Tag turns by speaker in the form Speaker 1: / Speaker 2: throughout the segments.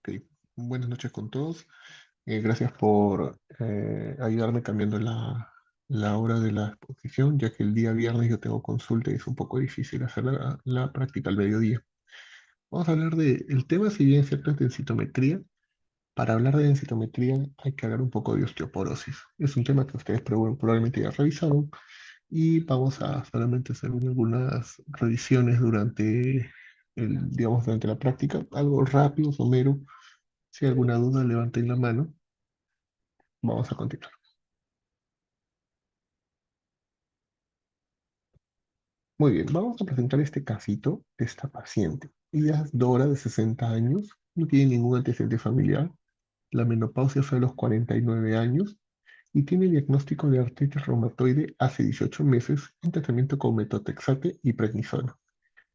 Speaker 1: Ok, buenas noches con todos. Gracias por ayudarme cambiando la hora de la exposición, ya que el día viernes yo tengo consulta y es un poco difícil hacer la práctica al mediodía. Vamos a hablar el tema, si bien es cierto, es densitometría. Para hablar de densitometría hay que hablar un poco de osteoporosis. Es un tema que ustedes probablemente ya revisaron y vamos a solamente hacer algunas revisiones durante la práctica, algo rápido, somero. Si hay alguna duda, levanten la mano. Vamos a continuar. Muy bien, vamos a presentar este casito de esta paciente. Ella es Dora, de 60 años, no tiene ningún antecedente familiar. La menopausia fue a los 49 años y tiene diagnóstico de artritis reumatoide hace 18 meses en tratamiento con metotrexate y prednisona.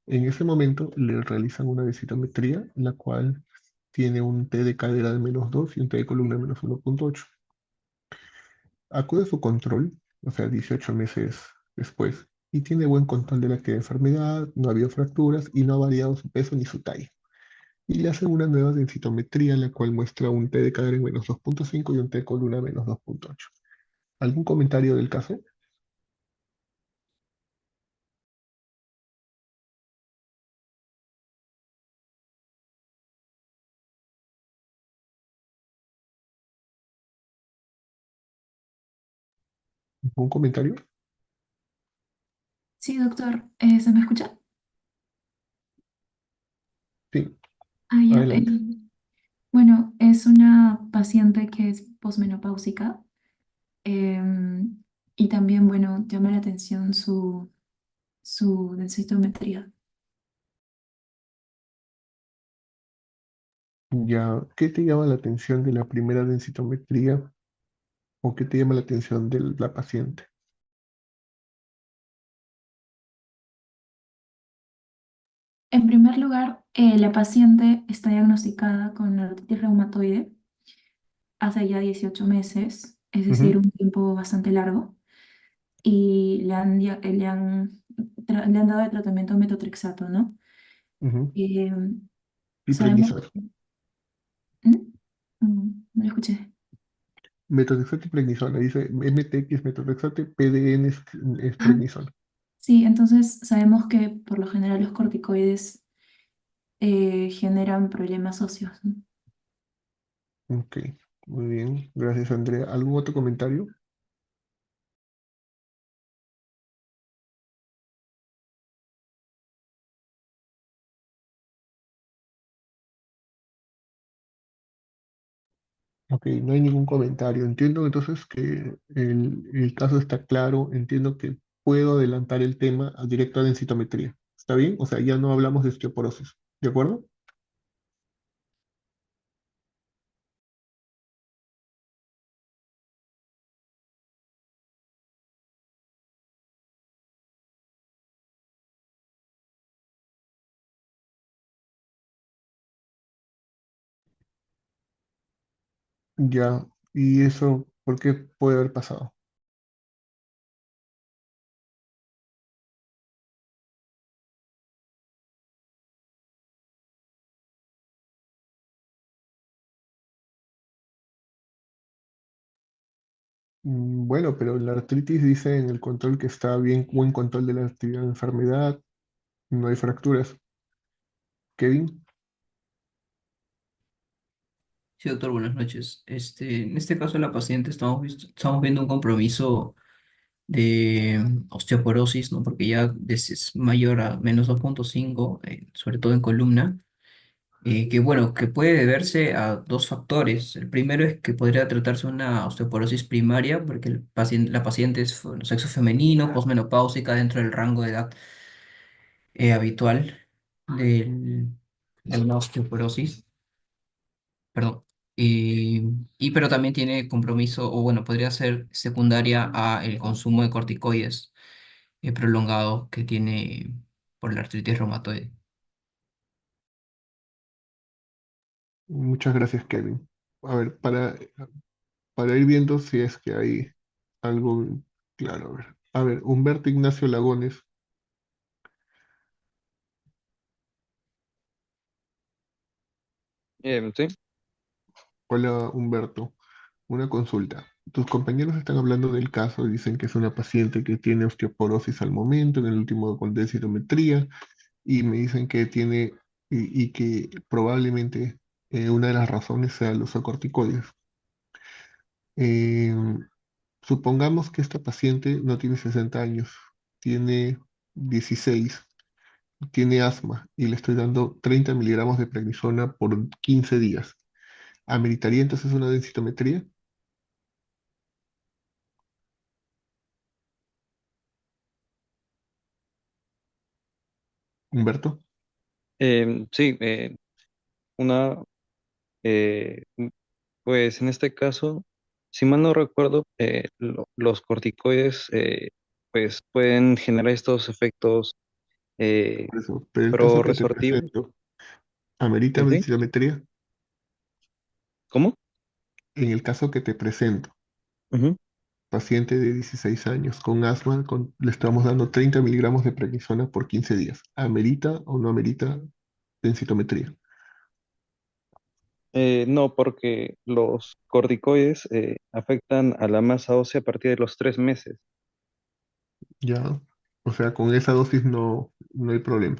Speaker 1: En ese momento le realizan una densitometría, la cual tiene un T de cadera de -2 y un T de columna de -1,8. Acude a su control, o sea, 18 meses después, y tiene buen control de la actividad de enfermedad, no ha habido fracturas y no ha variado su peso ni su talla. Y le hacen una nueva densitometría, la cual muestra un T de cadera en -2,5 y un T de columna -2,8. ¿Algún comentario del caso? ¿Un comentario?
Speaker 2: Sí, doctor, ¿se me escucha?
Speaker 1: Sí,
Speaker 2: Ah, ya.
Speaker 1: adelante.
Speaker 2: Bueno, es una paciente que es posmenopáusica y también, bueno, llama la atención su densitometría.
Speaker 1: Ya, ¿qué te llama la atención de la primera densitometría o qué te llama la atención de la paciente?
Speaker 2: En primer lugar, la paciente está diagnosticada con artritis reumatoide hace ya 18 meses, es decir,
Speaker 1: Ujú,
Speaker 2: un tiempo bastante largo, y le han dado de tratamiento metotrexato, ¿no?
Speaker 1: ujú.
Speaker 2: Eh,
Speaker 1: Y
Speaker 2: sabemos...
Speaker 1: prednisona.
Speaker 2: ¿Mm? No lo escuché.
Speaker 1: Metotrexate y prednisona. Dice MTX metotrexate, PDN es
Speaker 2: Ah,
Speaker 1: prednisona.
Speaker 2: sí, entonces sabemos que por lo general los corticoides generan problemas óseos, ¿no?
Speaker 1: Ok, muy bien. Gracias, Andrea. ¿Algún otro comentario? Ok, no hay ningún comentario. Entiendo entonces que el caso está claro. Entiendo que puedo adelantar el tema directo a densitometría. ¿Está bien? O sea, ya no hablamos de osteoporosis. ¿De acuerdo? Ya. ¿Y eso por qué puede haber pasado? Bueno, pero la artritis dice en el control que está bien, buen control de la actividad de enfermedad, no hay fracturas. Kevin,
Speaker 3: Sí, doctor, buenas noches. En este caso, la paciente estamos viendo un compromiso de osteoporosis, ¿no? Porque ya es mayor a -2,5, sobre todo en columna, que bueno, que puede deberse a dos factores. El primero es que podría tratarse una osteoporosis primaria, porque la paciente es sexo femenino, posmenopáusica, dentro del rango de edad habitual de una osteoporosis. Perdón. Pero también tiene compromiso, o bueno, podría ser secundaria a el consumo de corticoides prolongado que tiene por la artritis reumatoide.
Speaker 1: muchas gracias, Kevin. A ver, para ir viendo si es que hay algo claro. A ver, Humberto Ignacio Lagones,
Speaker 4: Sí,
Speaker 1: Hola Humberto, una consulta. Tus compañeros están hablando del caso y dicen que es una paciente que tiene osteoporosis al momento, en el último con densitometría, y me dicen que tiene y que probablemente una de las razones sea los corticoides. Eh, Supongamos que esta paciente no tiene 60 años, tiene 16, tiene asma y le estoy dando 30 miligramos de prednisona por 15 días. ¿Ameritaría entonces una densitometría, Humberto?
Speaker 4: sí, una, pues en este caso, si mal no recuerdo, los corticoides pues pueden generar estos efectos eh,
Speaker 1: Por eso, pero el caso que te
Speaker 4: pro-resortivos.
Speaker 1: presento, ¿amerita
Speaker 4: ¿Sí?
Speaker 1: densitometría?
Speaker 4: ¿Cómo?
Speaker 1: En el caso que te presento,
Speaker 4: Ujú.
Speaker 1: paciente de 16 años con asma, le estamos dando 30 miligramos de prednisona por 15 días. ¿Amerita o no amerita densitometría?
Speaker 4: No, porque los corticoides afectan a la masa ósea a partir de los 3 meses.
Speaker 1: Ya, o sea, con esa dosis no hay problema.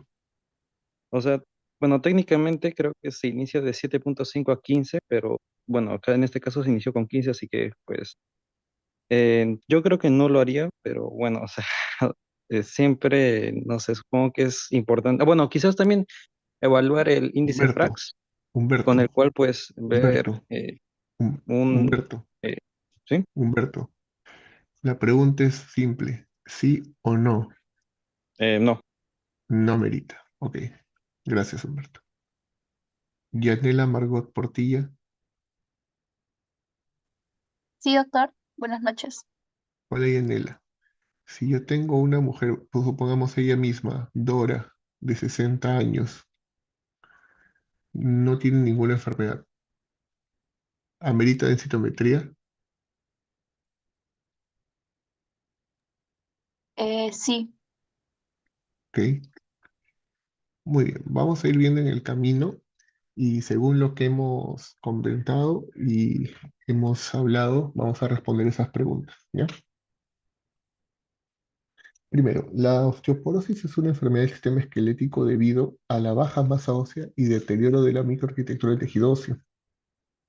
Speaker 4: O sea, bueno, técnicamente creo que se inicia de 7,5 a 15, pero bueno, acá en este caso se inició con 15, así que pues yo creo que no lo haría, pero bueno, o sea, siempre, no sé, supongo que es importante. Bueno, quizás también evaluar el índice
Speaker 1: Humberto,
Speaker 4: FRAX, con
Speaker 1: Humberto,
Speaker 4: el cual pues ver
Speaker 1: Humberto,
Speaker 4: un...
Speaker 1: Humberto,
Speaker 4: eh, ¿sí?
Speaker 1: Humberto. La pregunta es simple, ¿sí o no?
Speaker 4: No.
Speaker 1: No amerita. Ok, gracias, Humberto. Yanela Margot Portilla.
Speaker 5: Sí, doctor. Buenas noches.
Speaker 1: Hola, Yanela. Si yo tengo una mujer, pues supongamos ella misma, Dora, de 60 años, no tiene ninguna enfermedad, ¿amerita densitometría?
Speaker 5: Sí.
Speaker 1: Ok, muy bien. Vamos a ir viendo en el camino y según lo que hemos comentado y hemos hablado, vamos a responder esas preguntas, ¿ya? Primero, la osteoporosis es una enfermedad del sistema esquelético debido a la baja masa ósea y deterioro de la microarquitectura del tejido óseo.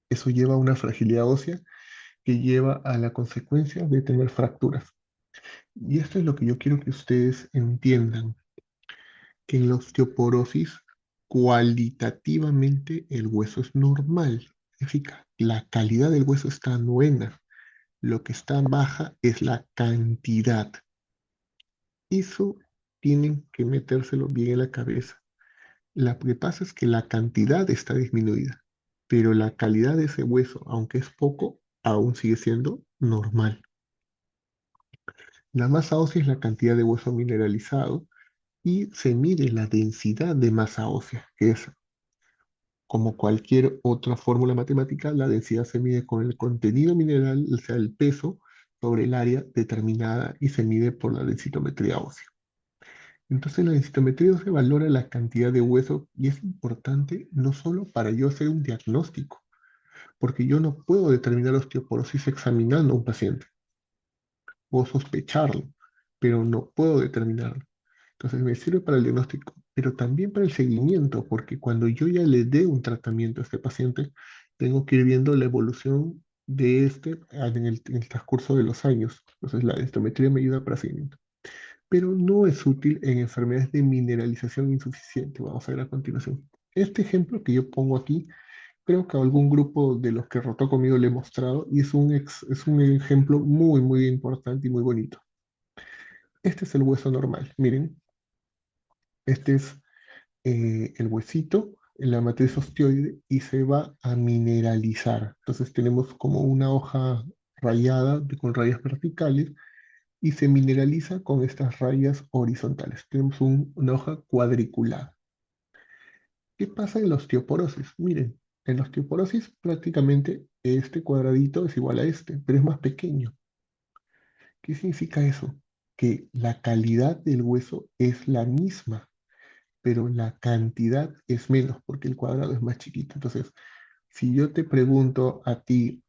Speaker 1: Eso lleva a una fragilidad ósea que lleva a la consecuencia de tener fracturas. Y esto es lo que yo quiero que ustedes entiendan, que en la osteoporosis cualitativamente el hueso es normal. Significa, la calidad del hueso está buena, lo que está baja es la cantidad. Eso tienen que metérselo bien en la cabeza. Lo que pasa es que la cantidad está disminuida, pero la calidad de ese hueso, aunque es poco, aún sigue siendo normal. La masa ósea es la cantidad de hueso mineralizado y se mide la densidad de masa ósea, que es como cualquier otra fórmula matemática, la densidad se mide con el contenido mineral, o sea, el peso sobre el área determinada y se mide por la densitometría ósea. Entonces, la densitometría ósea valora la cantidad de hueso y es importante no solo para yo hacer un diagnóstico, porque yo no puedo determinar osteoporosis examinando a un paciente. Puedo sospecharlo, pero no puedo determinarlo. Entonces me sirve para el diagnóstico, pero también para el seguimiento, porque cuando yo ya le dé un tratamiento a este paciente, tengo que ir viendo la evolución de este en el transcurso de los años. Entonces la densitometría me ayuda para seguimiento. Pero no es útil en enfermedades de mineralización insuficiente. Vamos a ver a continuación. Este ejemplo que yo pongo aquí, creo que a algún grupo de los que rotó conmigo le he mostrado y es un ejemplo muy, muy importante y muy bonito. Este es el hueso normal. Miren, este es el huesito en la matriz osteoide y se va a mineralizar. Entonces tenemos como una hoja rayada con rayas verticales y se mineraliza con estas rayas horizontales. Tenemos una hoja cuadriculada. ¿Qué pasa en la osteoporosis? Miren, en la osteoporosis prácticamente este cuadradito es igual a este, pero es más pequeño. ¿Qué significa eso? Que la calidad del hueso es la misma, pero la cantidad es menos porque el cuadrado es más chiquito. Entonces, si yo te pregunto a ti,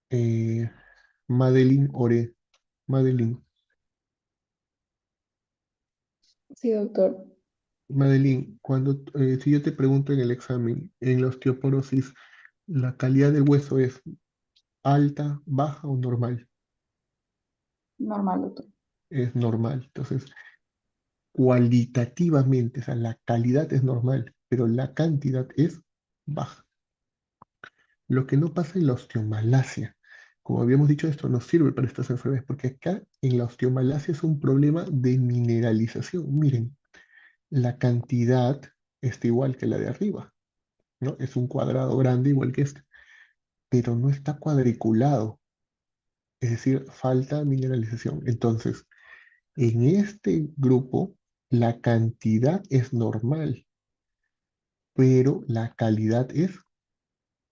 Speaker 1: eh, Madeline Ore, Madeline,
Speaker 2: Sí, doctor.
Speaker 1: Madeline, si yo te pregunto en el examen, en la osteoporosis, ¿la calidad del hueso es alta, baja o normal?
Speaker 2: Normal, doctor.
Speaker 1: Es normal. Entonces, cualitativamente, o sea, la calidad es normal, pero la cantidad es baja. Lo que no pasa en la osteomalacia. Como habíamos dicho, esto no sirve para estas enfermedades, porque acá en la osteomalacia es un problema de mineralización. Miren, la cantidad está igual que la de arriba, ¿no? Es un cuadrado grande igual que este, pero no está cuadriculado, es decir, falta mineralización. Entonces, en este grupo, la cantidad es normal, pero la calidad es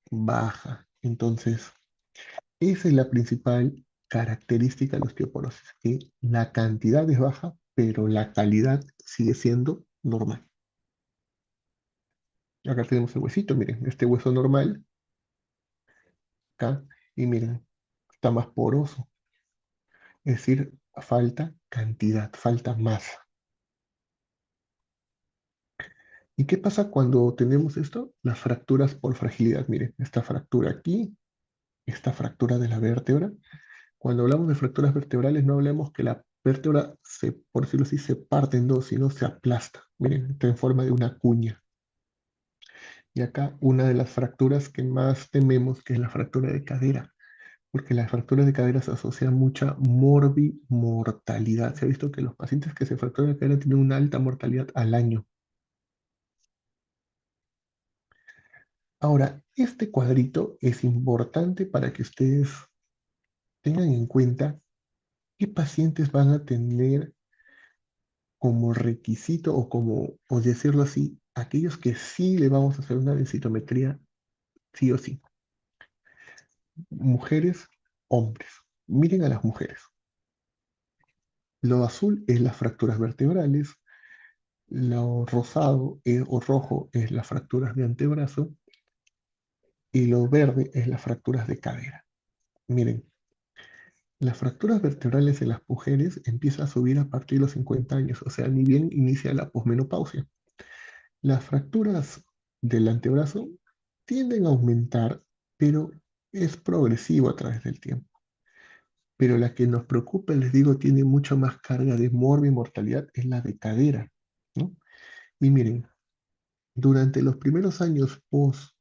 Speaker 1: baja. Entonces, esa es la principal característica de la osteoporosis, que la cantidad es baja, pero la calidad sigue siendo normal. Acá tenemos el huesito, miren, este hueso normal, acá, y miren, está más poroso, es decir, falta cantidad, falta masa. ¿Y qué pasa cuando tenemos esto? Las fracturas por fragilidad, miren, esta fractura aquí, esta fractura de la vértebra. Cuando hablamos de fracturas vertebrales, no hablemos que la vértebra, por decirlo así, se parte en dos, sino se aplasta. Miren, está en forma de una cuña. Y acá una de las fracturas que más tememos, que es la fractura de cadera, porque las fracturas de cadera se asocian mucha morbimortalidad. Se ha visto que los pacientes que se fracturan de cadera tienen una alta mortalidad al año. Ahora, este cuadrito es importante para que ustedes tengan en cuenta qué pacientes van a tener como requisito o decirlo así, aquellos que sí le vamos a hacer una densitometría, sí o sí. Mujeres, hombres. Miren a las mujeres. Lo azul es las fracturas vertebrales, lo rosado o rojo es las fracturas de antebrazo y lo verde es las fracturas de cadera. Miren, las fracturas vertebrales en las mujeres empiezan a subir a partir de los 50 años, o sea, ni bien inicia la posmenopausia. Las fracturas del antebrazo tienden a aumentar, pero es progresivo a través del tiempo. Pero la que nos preocupa, les digo, tiene mucha más carga de mortalidad, es la de cadera, ¿no? Y miren, durante los primeros años post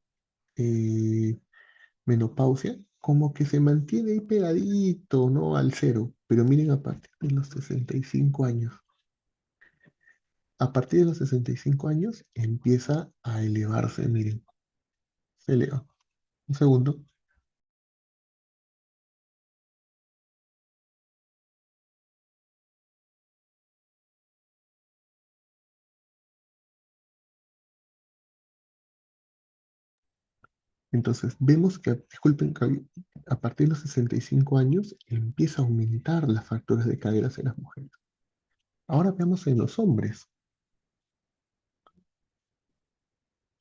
Speaker 1: eh, menopausia, como que se mantiene ahí pegadito, ¿no? Al cero. Pero miren, a partir de los 65 años empieza a elevarse, miren, se eleva. Un segundo. Entonces, vemos que, disculpen, que a partir de los 65 años empieza a aumentar las fracturas de caderas en las mujeres. Ahora veamos en los hombres.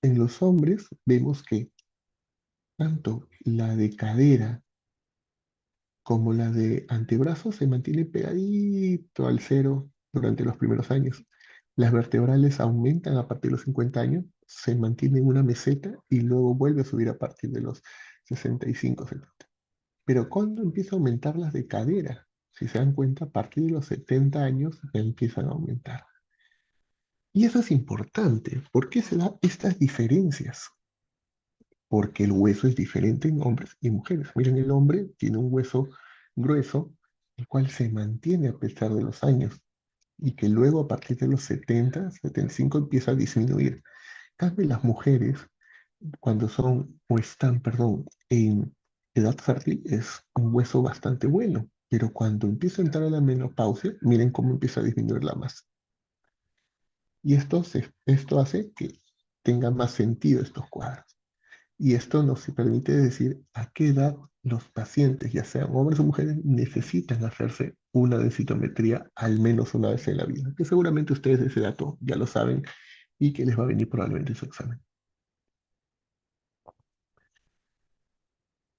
Speaker 1: En los hombres vemos que tanto la de cadera como la de antebrazo se mantiene pegadito al cero durante los primeros años. Las vertebrales aumentan a partir de los 50 años, se mantiene en una meseta y luego vuelve a subir a partir de los 65, 70. Pero cuando empieza a aumentar las de cadera, si se dan cuenta, a partir de los 70 años ya empiezan a aumentar. Y eso es importante. ¿Por qué se dan estas diferencias? Porque el hueso es diferente en hombres y mujeres. Miren, el hombre tiene un hueso grueso, el cual se mantiene a pesar de los años y que luego a partir de los 70, 75 empieza a disminuir. En cambio, las mujeres, cuando son o están, perdón, en edad fértil, es un hueso bastante bueno, pero cuando empieza a entrar a la menopausia, miren cómo empieza a disminuir la masa. Y esto hace que tenga más sentido estos cuadros. Y esto nos permite decir a qué edad los pacientes, ya sean hombres o mujeres, necesitan hacerse una densitometría al menos una vez en la vida. Que seguramente ustedes ese dato ya lo saben y que les va a venir probablemente su examen.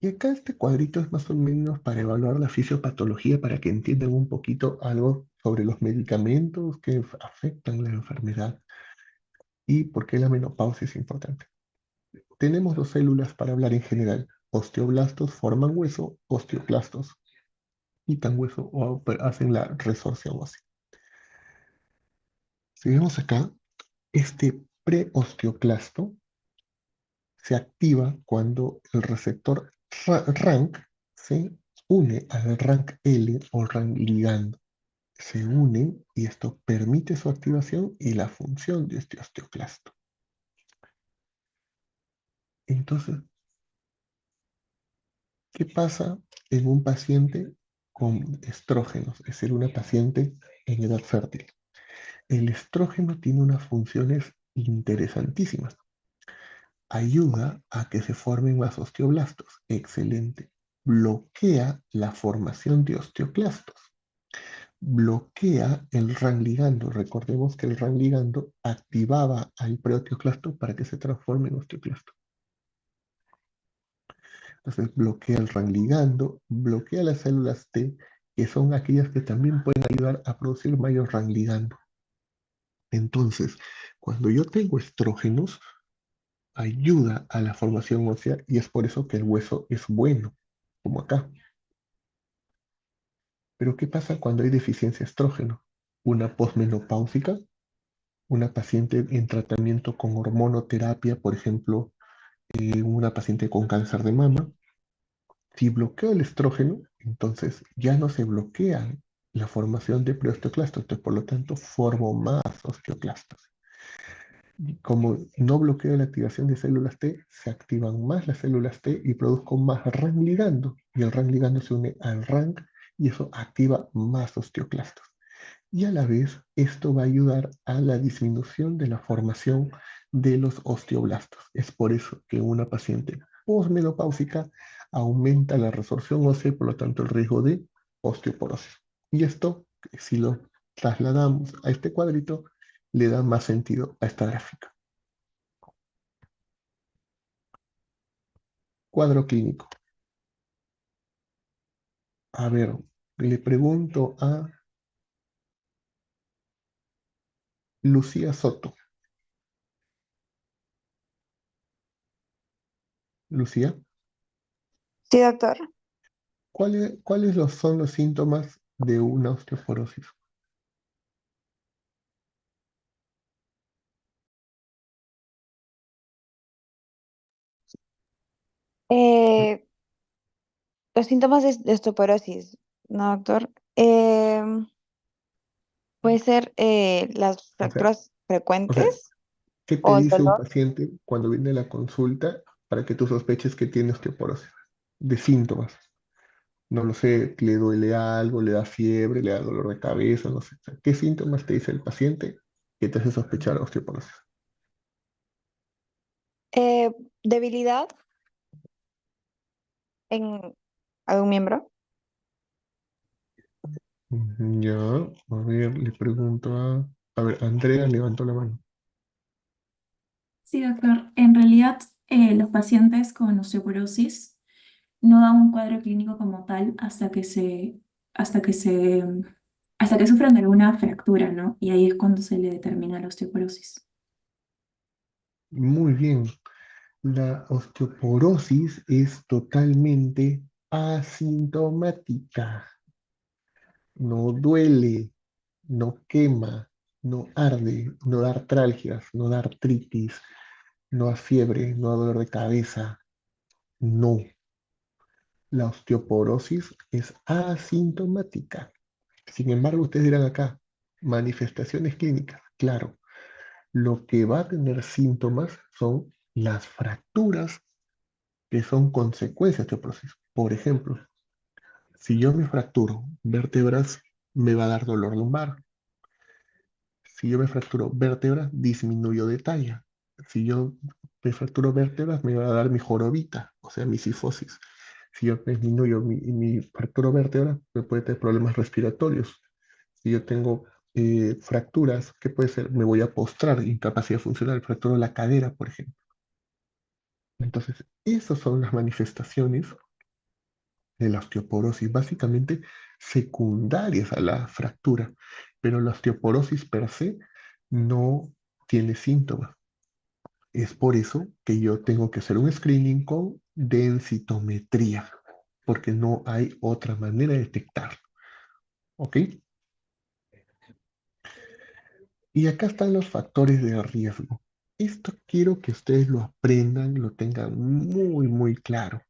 Speaker 1: Y acá este cuadrito es más o menos para evaluar la fisiopatología, para que entiendan un poquito algo sobre los medicamentos que afectan la enfermedad y por qué la menopausia es importante. Tenemos dos células para hablar en general. Osteoblastos forman hueso, osteoclastos quitan hueso o hacen la resorción ósea. Si vemos acá, este preosteoclasto se activa cuando el receptor RANK se une al RANK L o RANK ligando. Se unen y esto permite su activación y la función de este osteoclasto. Entonces, ¿qué pasa en un paciente con estrógenos? Es decir, una paciente en edad fértil. El estrógeno tiene unas funciones interesantísimas. Ayuda a que se formen más osteoblastos. Excelente. Bloquea la formación de osteoclastos. Bloquea el RAN ligando. Recordemos que el RAN ligando activaba al preosteoclasto para que se transforme en osteoclasto. Entonces bloquea el RAN ligando, bloquea las células T, que son aquellas que también pueden ayudar a producir mayor RAN ligando. Entonces, cuando yo tengo estrógenos, ayuda a la formación ósea y es por eso que el hueso es bueno, como acá. Pero ¿qué pasa cuando hay deficiencia de estrógeno? Una posmenopáusica, una paciente en tratamiento con hormonoterapia, por ejemplo, una paciente con cáncer de mama. Si bloqueo el estrógeno, entonces ya no se bloquea la formación de preosteoclastos, entonces por lo tanto formo más osteoclastos. Y como no bloqueo la activación de células T, se activan más las células T y produzco más RAN ligando. Y el RAN ligando se une al RAN y eso activa más osteoclastos. Y a la vez, esto va a ayudar a la disminución de la formación de los osteoblastos. Es por eso que una paciente posmenopáusica aumenta la resorción ósea y por lo tanto el riesgo de osteoporosis. Y esto, si lo trasladamos a este cuadrito, le da más sentido a esta gráfica. Cuadro clínico. A ver, le pregunto a Lucía Soto. Lucía,
Speaker 6: Sí, doctor.
Speaker 1: ¿cuáles son los síntomas de una osteoporosis?
Speaker 6: Eh, los síntomas de osteoporosis, ¿no, doctor? Puede ser las
Speaker 1: O sea,
Speaker 6: fracturas
Speaker 1: o sea,
Speaker 6: frecuentes
Speaker 1: ¿qué te
Speaker 6: o el
Speaker 1: dice un
Speaker 6: dolor.
Speaker 1: paciente cuando viene a la consulta para que tú sospeches que tiene osteoporosis? De síntomas. No lo sé, le duele algo, le da fiebre, le da dolor de cabeza, no sé. O sea, ¿qué síntomas te dice el paciente que te hace sospechar osteoporosis?
Speaker 6: Debilidad en algún miembro.
Speaker 1: Ya, a ver, le pregunto a ver, Andrea levantó la mano.
Speaker 2: Sí, doctor. En realidad, los pacientes con osteoporosis no dan un cuadro clínico como tal hasta que se, hasta que sufren de alguna fractura, ¿no? Y ahí es cuando se le determina la osteoporosis.
Speaker 1: Muy bien. La osteoporosis es totalmente asintomática. No duele, no quema, no arde, no da artralgias, no da artritis, no da fiebre, no da dolor de cabeza. No. La osteoporosis es asintomática. Sin embargo, ustedes dirán acá, manifestaciones clínicas. Claro, lo que va a tener síntomas son las fracturas que son consecuencias de osteoporosis. Por ejemplo, si yo me fracturo vértebras, me va a dar dolor lumbar. Si yo me fracturo vértebras, disminuyo de talla. Si yo me fracturo vértebras, me va a dar mi jorobita, o sea, mi cifosis. Si yo disminuyo mi fracturo vértebra, me puede tener problemas respiratorios. Si yo tengo fracturas, ¿qué puede ser? Me voy a postrar, incapacidad funcional, fracturo la cadera, por ejemplo. Entonces, esas son las manifestaciones de la osteoporosis, básicamente secundarias a la fractura, pero la osteoporosis per se no tiene síntomas. Es por eso que yo tengo que hacer un screening con densitometría, porque no hay otra manera de detectarlo. ¿Ok? Y acá están los factores de riesgo. Esto quiero que ustedes lo aprendan, lo tengan muy, muy claro.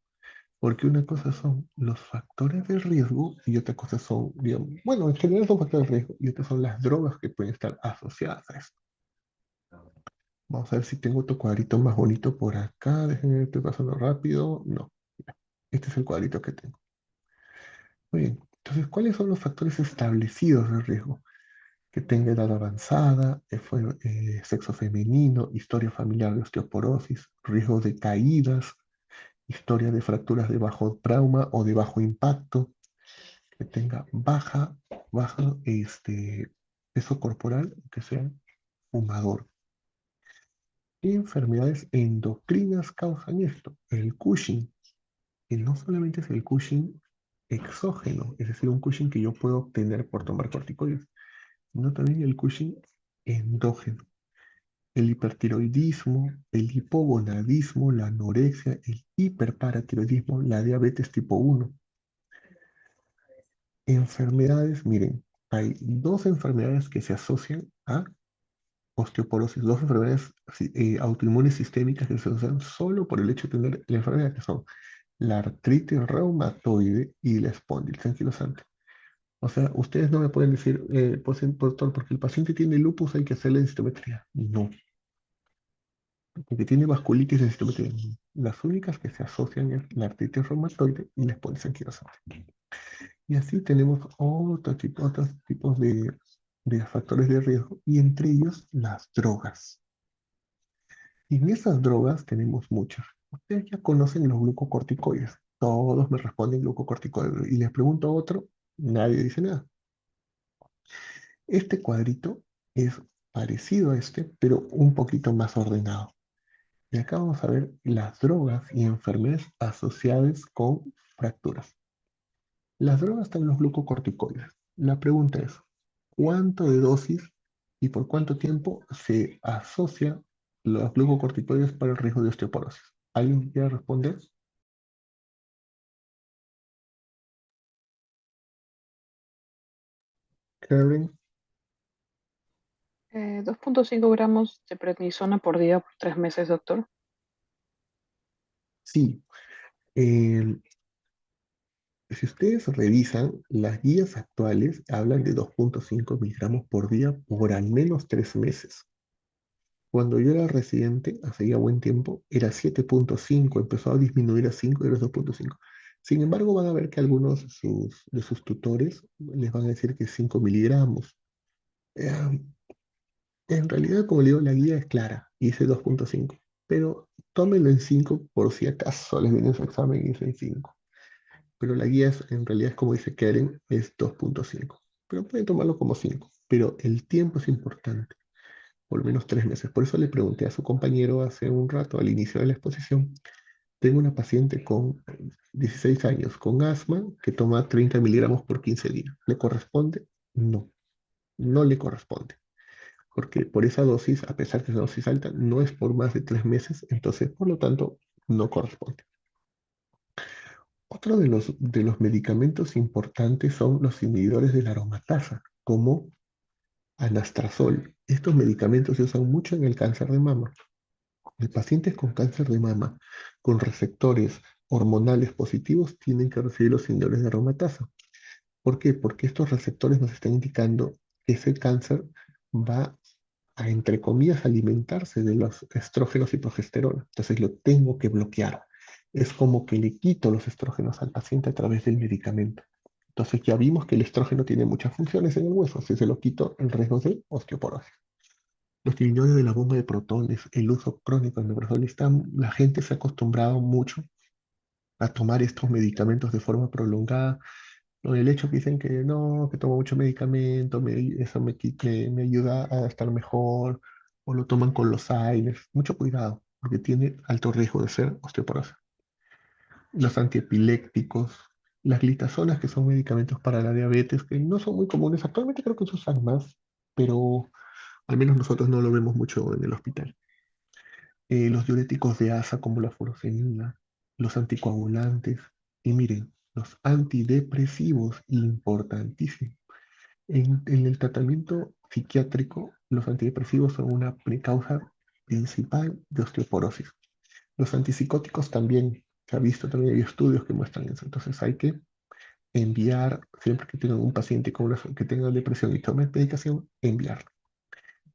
Speaker 1: Porque una cosa son los factores de riesgo y otra cosa son, digamos, bueno, en general son factores de riesgo y otras son las drogas que pueden estar asociadas a esto. Vamos a ver si tengo otro cuadrito más bonito por acá. Déjenme ver, estoy pasando rápido. No, ya, este es el cuadrito que tengo. Muy bien. Entonces, ¿cuáles son los factores establecidos de riesgo? Que tenga edad avanzada, sexo femenino, historia familiar de osteoporosis, riesgo de caídas, historia de fracturas de bajo trauma o de bajo impacto, que tenga baja peso corporal, que sea fumador. ¿Qué enfermedades endocrinas causan esto? El Cushing, que no solamente es el Cushing exógeno, es decir, un Cushing que yo puedo obtener por tomar corticoides, sino también el Cushing endógeno. El hipertiroidismo, el hipogonadismo, la anorexia, el hiperparatiroidismo, la diabetes tipo 1. Enfermedades, miren, hay dos enfermedades que se asocian a osteoporosis, dos enfermedades autoinmunes sistémicas que se asocian solo por el hecho de tener la enfermedad, que son la artritis reumatoide y la espondilitis anquilosante. O sea, ustedes no me pueden decir, pues, doctor, porque el paciente tiene lupus hay que hacerle densitometría. No, porque tiene vasculitis de densitometría. No. Las únicas que se asocian es la artritis reumatoide y la espondilitis anquilosante. Y así tenemos otros tipos de factores de riesgo, y entre ellos las drogas. Y en esas drogas tenemos muchas. Ustedes ya conocen los glucocorticoides. Todos me responden glucocorticoides. Y les pregunto a otro, nadie dice nada. Este cuadrito es parecido a este, pero un poquito más ordenado. Y acá vamos a ver las drogas y enfermedades asociadas con fracturas. Las drogas están en los glucocorticoides. La pregunta es, ¿cuánto de dosis y por cuánto tiempo se asocia los glucocorticoides para el riesgo de osteoporosis? ¿Alguien quiere responder? Karen,
Speaker 7: 2,5 gramos de prednisona por día por 3 meses, doctor.
Speaker 1: sí. Eh, si ustedes revisan, las guías actuales hablan de 2,5 miligramos por día por al menos 3 meses. Cuando yo era residente, hace ya buen tiempo, era 7,5, empezó a disminuir a 5 y ahora es 2,5. Sin embargo, van a ver que algunos de sus tutores les van a decir que 5 miligramos. Eh, en realidad, como le digo, la guía es clara, dice 2,5, pero tómenlo en 5 por si acaso les viene en su examen y dice 5. Pero la guía en realidad es como dice Karen, es 2,5. Pero pueden tomarlo como 5, pero el tiempo es importante, por lo menos 3 meses. Por eso le pregunté a su compañero hace un rato, al inicio de la exposición, tengo una paciente con 16 años con asma que toma 30 miligramos por 15 días. ¿Le corresponde? No, no le corresponde. Porque por esa dosis, a pesar que es una dosis alta, no es por más de 3 meses, entonces, por lo tanto, no corresponde. Otro de los medicamentos importantes son los inhibidores de la aromatasa, como anastrozol. Estos medicamentos se usan mucho en el cáncer de mama. Los pacientes con cáncer de mama con receptores hormonales positivos tienen que recibir los inhibidores de aromatasa. ¿Por qué? Porque estos receptores nos están indicando que ese cáncer va a, entre comillas, alimentarse de los estrógenos y progesterona. Entonces lo tengo que bloquear. Es como que le quito los estrógenos al paciente a través del medicamento. Entonces ya vimos que el estrógeno tiene muchas funciones en el hueso. Si se lo quito, el riesgo de osteoporosis. Los inhibidores de la bomba de protones, el uso crónico de omeprazol, la gente se ha acostumbrado mucho a tomar estos medicamentos de forma prolongada, O el hecho que dicen que no, que tomo mucho medicamento, eso me ayuda a estar mejor, o lo toman con los aires. Mucho cuidado, porque tiene alto riesgo de ser osteoporosis. Los antiepilépticos, las glitazonas, que son medicamentos para la diabetes, que no son muy comunes. Actualmente creo que se usan más, pero al menos nosotros no lo vemos mucho en el hospital. Los diuréticos de asa como la furosemida, los anticoagulantes y miren, los antidepresivos, importantísimo. En el tratamiento psiquiátrico, los antidepresivos son una causa principal de osteoporosis. Los antipsicóticos también, se ha visto, también hay estudios que muestran eso. Entonces hay que enviar, siempre que tengan un paciente que tenga depresión y tome medicación, enviar.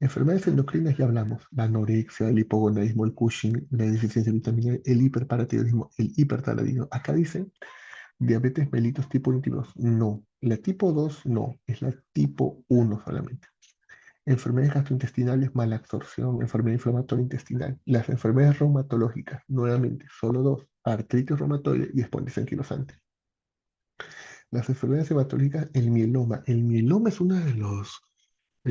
Speaker 1: Enfermedades endocrinas ya hablamos, la anorexia, el hipogonadismo, el Cushing, la deficiencia de vitamina E, el hiperparatiroidismo, el hipertaladismo. Acá dice diabetes mellitus tipo 1 y tipo 2. No, la tipo 2 no, es la tipo 1 solamente. Enfermedades gastrointestinales, mala absorción, enfermedad inflamatoria intestinal. Las enfermedades reumatológicas, nuevamente, solo dos, artritis reumatoide y espondilitis anquilosante. Las enfermedades hematológicas, el mieloma. El mieloma es uno de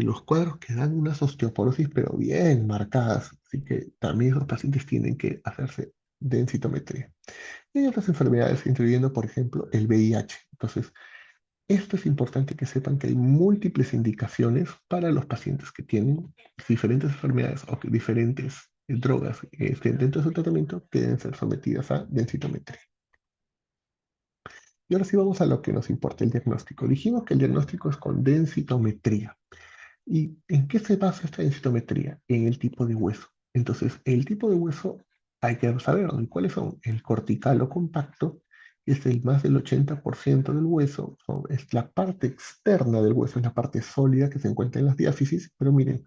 Speaker 1: los cuadros que dan unas osteoporosis, pero bien marcadas. Así que también los pacientes tienen que hacerse densitometría. Y hay otras enfermedades, incluyendo, por ejemplo, el VIH. Entonces, esto es importante que sepan que hay múltiples indicaciones para los pacientes que tienen diferentes enfermedades o que diferentes drogas que estén dentro de su tratamiento que deben ser sometidas a densitometría. Y ahora sí vamos a lo que nos importa, el diagnóstico. Dijimos que el diagnóstico es con densitometría. ¿Y en qué se basa esta densitometría? En el tipo de hueso. Entonces, el tipo de hueso hay que saber cuáles son. El cortical o compacto, que es el más del 80% del hueso, es la parte externa del hueso, es la parte sólida que se encuentra en las diáfisis, pero miren,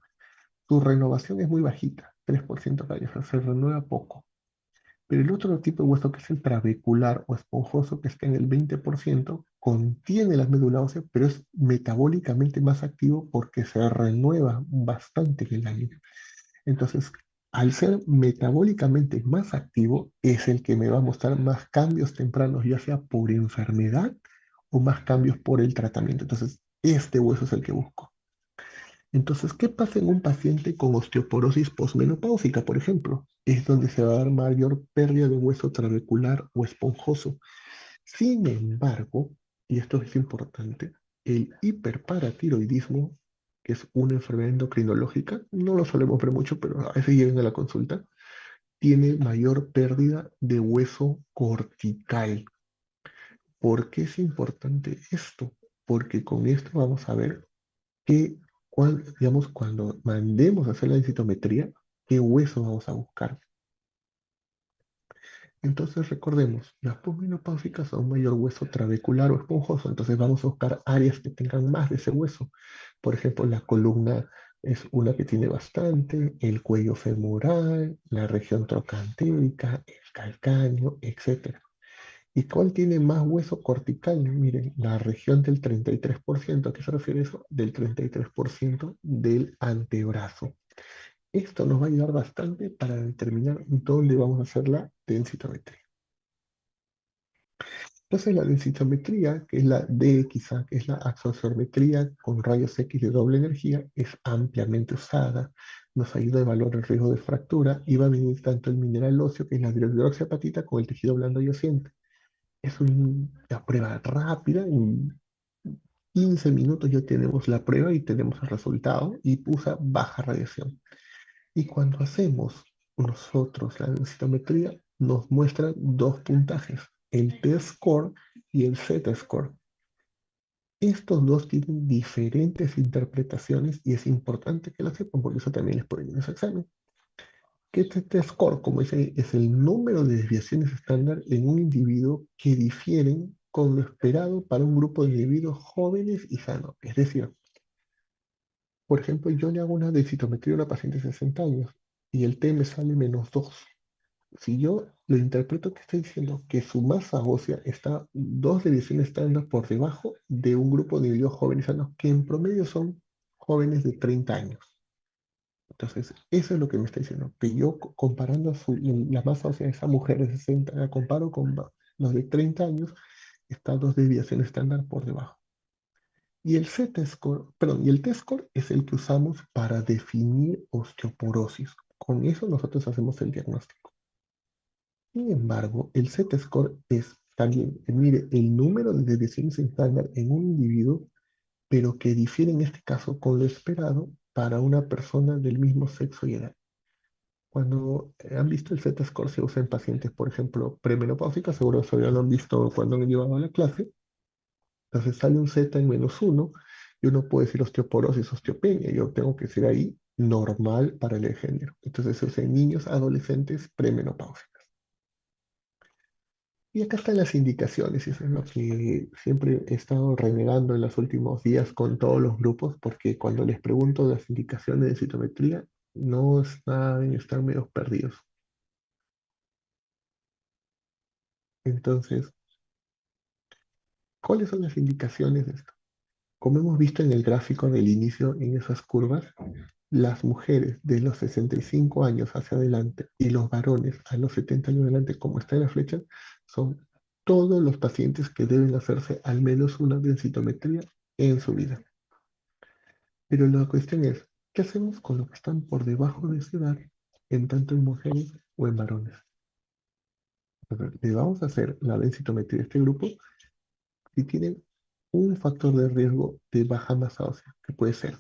Speaker 1: su renovación es muy bajita, 3% cada año, o sea, se renueva poco. Pero el otro tipo de hueso, que es el trabecular o esponjoso, que está en el 20%, contiene la médula ósea, pero es metabólicamente más activo porque se renueva bastante en el año. Entonces, al ser metabólicamente más activo, es el que me va a mostrar más cambios tempranos, ya sea por enfermedad o más cambios por el tratamiento. Entonces, este hueso es el que busco. Entonces, ¿qué pasa en un paciente con osteoporosis posmenopáusica, por ejemplo? Es donde se va a dar mayor pérdida de hueso trabecular o esponjoso. Sin embargo, y esto es importante, el hiperparatiroidismo, que es una enfermedad endocrinológica, no lo solemos ver mucho, pero a veces llegan a la consulta, tiene mayor pérdida de hueso cortical. ¿Por qué es importante esto? Porque con esto vamos a ver digamos, cuando mandemos a hacer la densitometría, qué hueso vamos a buscar. Entonces recordemos, las posmenopáusicas son mayor hueso trabecular o esponjoso, entonces vamos a buscar áreas que tengan más de ese hueso. Por ejemplo, la columna es una que tiene bastante, el cuello femoral, la región trocantérica, el calcáneo, etc. ¿Y cuál tiene más hueso cortical? Miren, la región del 33%. ¿A qué se refiere eso? Del 33% del antebrazo. Esto nos va a ayudar bastante para determinar dónde vamos a hacer la densitometría. Entonces la densitometría, que es la DXA, que es la axosormetría con rayos X de doble energía, es ampliamente usada, nos ayuda a evaluar el riesgo de fractura y va a medir tanto el mineral óseo, que es la hidroxiapatita, con el tejido blando yacente. Es una prueba rápida, en 15 minutos ya tenemos la prueba y tenemos el resultado y usa baja radiación. Y cuando hacemos nosotros la densitometría, nos muestran dos puntajes, el T-score y el Z-score. Estos dos tienen diferentes interpretaciones y es importante que lo sepan porque eso también les puede ir en ese examen. Que este T-score, como dice, es el número de desviaciones estándar en un individuo que difieren con lo esperado para un grupo de individuos jóvenes y sanos. Es decir, por ejemplo, yo le hago una densitometría a una paciente de 60 años y el T me sale -2. Si yo lo interpreto que está diciendo que su masa ósea está dos desviaciones estándar por debajo de un grupo de individuos jóvenes y sanos, que en promedio son jóvenes de 30 años. Entonces, eso es lo que me está diciendo, que yo comparando la masa ósea de esa mujer de 60, la comparo con los de 30 años, está a dos desviaciones estándar por debajo. Y el Z-score, perdón, y el T-score es el que usamos para definir osteoporosis. Con eso nosotros hacemos el diagnóstico. Sin embargo, el Z-score es también, mide el número de desviaciones estándar en un individuo, pero que difiere en este caso con lo esperado para una persona del mismo sexo y edad. Cuando han visto el Z-score se usa en pacientes, por ejemplo, premenopáusicas, seguro eso ya lo han visto cuando han llevado a la clase. Entonces sale un Z en -1 y uno puede decir osteoporosis, osteopenia. Yo tengo que decir ahí normal para el género. Entonces se usa en niños, adolescentes, premenopáusicos. Y acá están las indicaciones, y eso es lo que siempre he estado renegando en los últimos días con todos los grupos, porque cuando les pregunto las indicaciones de citometría, no saben, están medio perdidos. Entonces, ¿cuáles son las indicaciones de esto? Como hemos visto en el gráfico del inicio, en esas curvas, las mujeres de los 65 años hacia adelante y los varones a los 70 años adelante, como está en la flecha, son todos los pacientes que deben hacerse al menos una densitometría en su vida. Pero la cuestión es, ¿qué hacemos con los que están por debajo de esa edad, en tanto en mujeres o en varones? Entonces, le vamos a hacer la densitometría a este grupo si tienen un factor de riesgo de baja masa ósea, que puede ser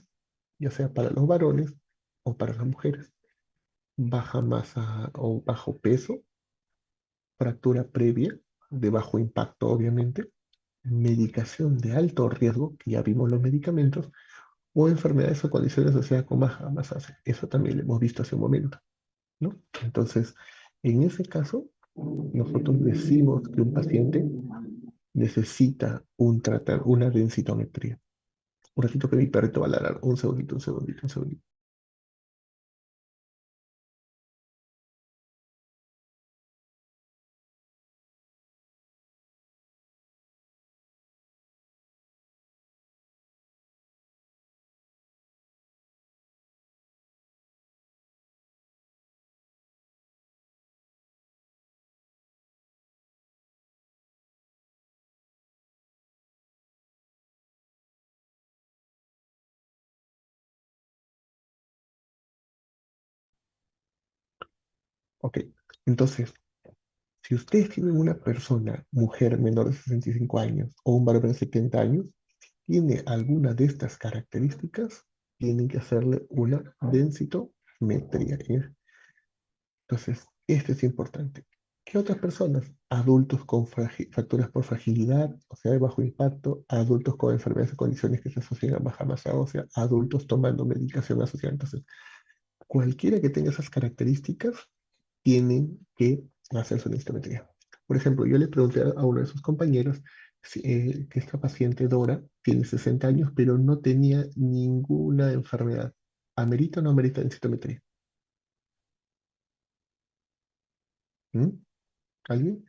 Speaker 1: ya sea para los varones o para las mujeres. Baja masa o bajo peso, fractura previa, de bajo impacto obviamente, medicación de alto riesgo, que ya vimos los medicamentos, o enfermedades o condiciones asociadas con baja masa ósea. Eso también lo hemos visto hace un momento, ¿no? Entonces, en ese caso, nosotros decimos que un paciente necesita una densitometría. Un ratito que mi perrito va a ladrar. Un segundito, un segundito, un segundito. Ok, entonces, si ustedes tienen una persona, mujer menor de 65 años o un varón de 70 años, tiene alguna de estas características, tienen que hacerle una densitometría. Entonces, esto es importante. ¿Qué otras personas? Adultos con fracturas por fragilidad, o sea, de bajo impacto, adultos con enfermedades y condiciones que se asocian a baja masa ósea, adultos tomando medicación asociada. Entonces, cualquiera que tenga esas características tienen que hacer su densitometría. Por ejemplo, yo le pregunté a uno de sus compañeros que esta paciente Dora tiene 60 años, pero no tenía ninguna enfermedad. ¿Amerita o no amerita densitometría? ¿Mm? ¿Alguien?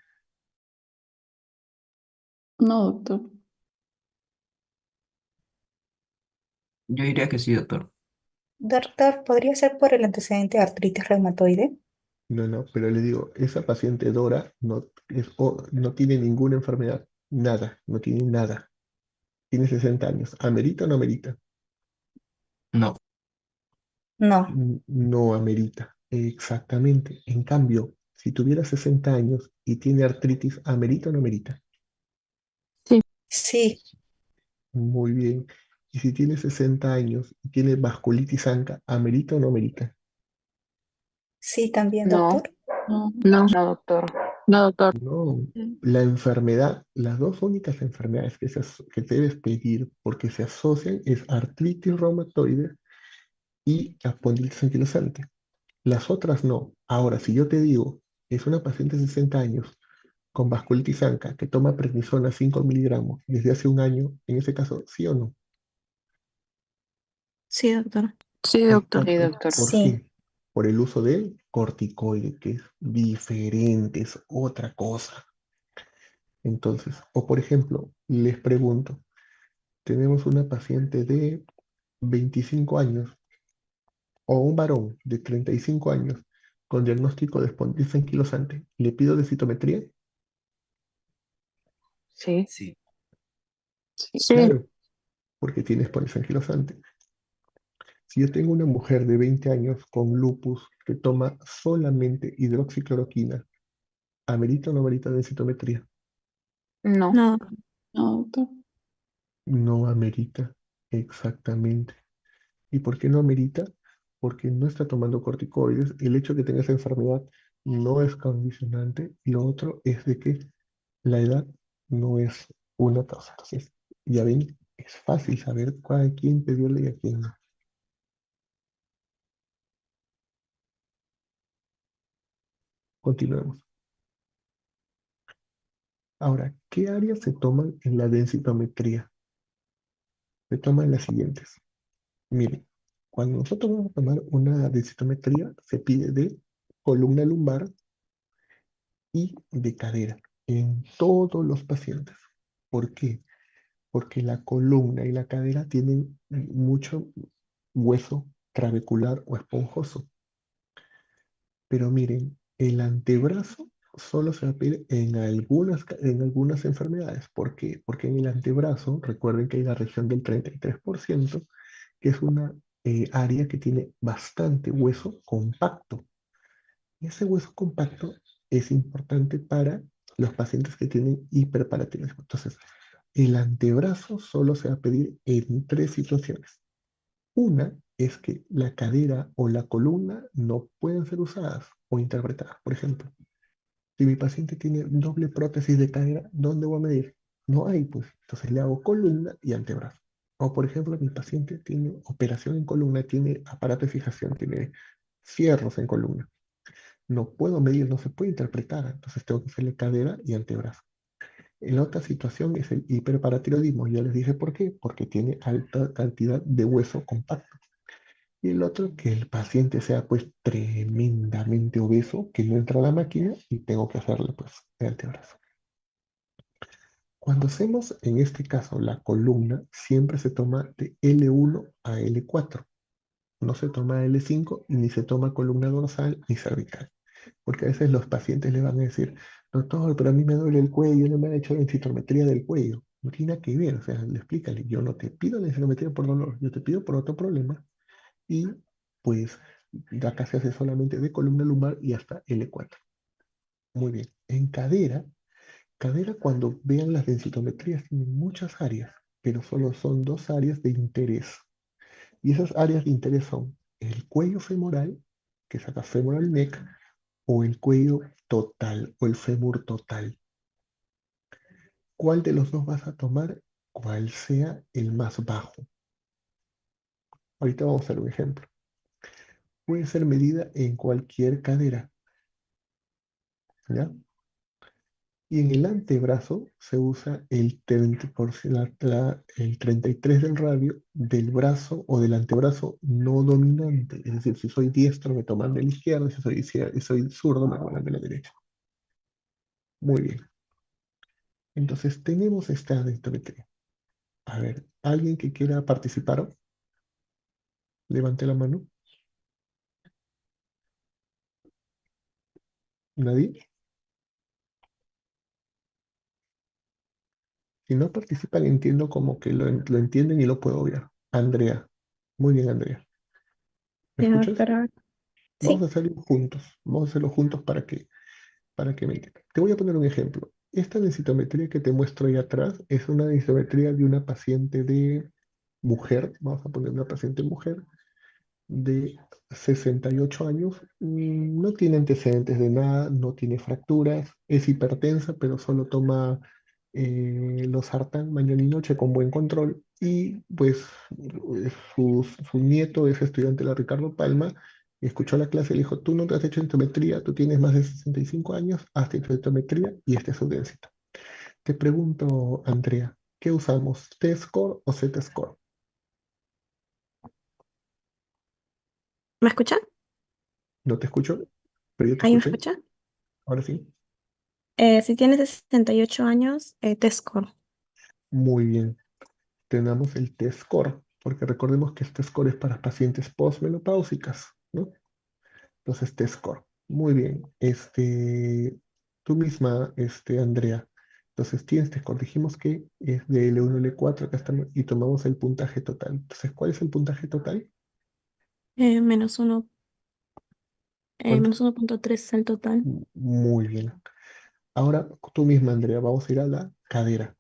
Speaker 7: No, doctor.
Speaker 3: Yo diría que sí, doctor.
Speaker 8: Doctor, ¿podría ser por el antecedente de artritis reumatoide?
Speaker 1: No, no, pero le digo, esa paciente Dora no tiene ninguna enfermedad, nada, no tiene nada. Tiene 60 años. ¿Amerita o no amerita?
Speaker 3: No.
Speaker 8: No,
Speaker 1: No amerita. Exactamente. En cambio, si tuviera 60 años y tiene artritis, ¿amerita o no amerita?
Speaker 8: sí,
Speaker 1: Muy bien. Y si tiene 60 años y tiene vasculitis anca, ¿amerita o no amerita?
Speaker 8: sí también,
Speaker 7: No,
Speaker 8: doctor.
Speaker 7: no,
Speaker 9: No,
Speaker 7: no, doctor.
Speaker 9: no, doctor.
Speaker 1: No. La enfermedad, las dos únicas enfermedades que debes pedir porque se asocian es artritis reumatoide y espondilitis anquilosante. Las otras no. Ahora, si yo te digo, es una paciente de 60 años con vasculitis anca que toma prednisona 5 miligramos desde hace un año, en ese caso, ¿sí o no?
Speaker 8: Sí, doctor.
Speaker 9: Sí, doctor.
Speaker 7: Sí,
Speaker 1: Exacto.
Speaker 7: doctor.
Speaker 1: ¿Por
Speaker 8: Sí.
Speaker 1: qué? Por el uso del corticoide, que es diferente, es otra cosa. Entonces, o por ejemplo, les pregunto, tenemos una paciente de 25 años o un varón de 35 años con diagnóstico de espondilitis anquilosante. ¿Le pido de citometría?
Speaker 7: Sí,
Speaker 3: Sí.
Speaker 7: sí.
Speaker 6: Sí.
Speaker 1: Claro, porque tienes póliza anquilosante. Si yo tengo una mujer de 20 años con lupus que toma solamente hidroxicloroquina, ¿amerita o no amerita densitometría?
Speaker 7: No.
Speaker 6: No.
Speaker 9: No, doctor.
Speaker 1: No amerita, exactamente. ¿Y por qué no amerita? Porque no está tomando corticoides. El hecho de que tenga esa enfermedad no es condicionante. Y lo otro es de que la edad no es una causa. Entonces, ya ven, es fácil saber a quién pedirle y a quién no. Continuemos. Ahora, ¿qué áreas se toman en la densitometría? Se toman las siguientes. Miren, cuando nosotros vamos a tomar una densitometría, se pide de columna lumbar y de cadera en todos los pacientes. ¿Por qué? Porque la columna y la cadera tienen mucho hueso trabecular o esponjoso. Pero miren, el antebrazo solo se va a pedir en algunas enfermedades. ¿Por qué? Porque en el antebrazo, recuerden que hay la región del 33%, que es una área que tiene bastante hueso compacto. Y ese hueso compacto es importante para los pacientes que tienen hiperparatiroidismo. Entonces, el antebrazo solo se va a pedir en tres situaciones. Una es que la cadera o la columna no pueden ser usadas o interpretadas. Por ejemplo, si mi paciente tiene doble prótesis de cadera, ¿dónde voy a medir? No hay, pues. Entonces le hago columna y antebrazo. O por ejemplo, mi paciente tiene operación en columna, tiene aparato de fijación, tiene fierros en columna. No puedo medir, no se puede interpretar. Entonces tengo que hacerle cadera y antebrazo. En otra situación es el hiperparatiroidismo. Ya les dije por qué. Porque tiene alta cantidad de hueso compacto. Y el otro, que el paciente sea pues tremendamente obeso, que no entra a la máquina y tengo que hacerle pues el antebrazo. Cuando hacemos en este caso la columna, siempre se toma de L1 a L4. No se toma L5 y ni se toma columna dorsal ni cervical. Porque a veces los pacientes le van a decir, doctor, pero a mí me duele el cuello, no me han hecho densitometría del cuello. No tiene nada que ver, o sea, le explícale, yo no te pido densitometría por dolor, yo te pido por otro problema. Y pues acá se hace solamente de columna lumbar y hasta L4. Muy bien. En cadera, cadera cuando vean las densitometrías tienen muchas áreas, pero solo son dos áreas de interés. Y esas áreas de interés son el cuello femoral, que es acá femoral neck, o el cuello total o el fémur total. ¿Cuál de los dos vas a tomar? ¿Cuál sea el más bajo? Ahorita vamos a hacer un ejemplo. Puede ser medida en cualquier cadera, ¿ya? Y en el antebrazo se usa el 30%, el 33 del radio del brazo o del antebrazo no dominante. Es decir, si soy diestro me toman de la izquierda, si soy zurdo me toman de la derecha. Muy bien. Entonces tenemos esta densitometría. A ver, ¿alguien que quiera participar? Levante la mano. ¿Nadie? Si no participan, entiendo como que lo entienden y lo puedo ver. Andrea. Muy bien, Andrea. ¿Me
Speaker 6: Ya,
Speaker 1: escuchas?
Speaker 6: doctora.
Speaker 1: Vamos a
Speaker 6: Sí.
Speaker 1: hacerlo juntos. Vamos a hacerlo juntos para que me entiendan. Te voy a poner un ejemplo. Esta densitometría que te muestro ahí atrás es una densitometría de una paciente de mujer. Vamos a poner una paciente mujer de 68 años, no tiene antecedentes de nada, no tiene fracturas, es hipertensa, pero solo toma losartán mañana y noche con buen control. Y pues su nieto es estudiante de la Ricardo Palma, escuchó la clase y le dijo, tú no te has hecho densitometría, tú tienes más de 65 años, hazte tu densitometría y este es su densito. Te pregunto, Andrea, ¿qué usamos? ¿T-score o Z-score?
Speaker 6: ¿Me escuchan?
Speaker 1: No te escucho, pero yo te
Speaker 6: ¿Ahí me
Speaker 1: escuché.
Speaker 6: escuchan?
Speaker 1: Ahora sí.
Speaker 6: Si tienes 68 años, T-score.
Speaker 1: Muy bien. Tenemos el T-score, porque recordemos que este score es para pacientes postmenopáusicas, ¿no? Entonces, T-score. Muy bien. Tú misma, Andrea, Entonces tienes T-score. Dijimos que es de L1 a L4, acá estamos, y tomamos el puntaje total. Entonces, ¿cuál es el puntaje total?
Speaker 6: Menos uno,
Speaker 1: ¿Cuánto?
Speaker 6: menos 1.3 es el total.
Speaker 1: Muy bien. Ahora tú misma, Andrea, vamos a ir a la cadera,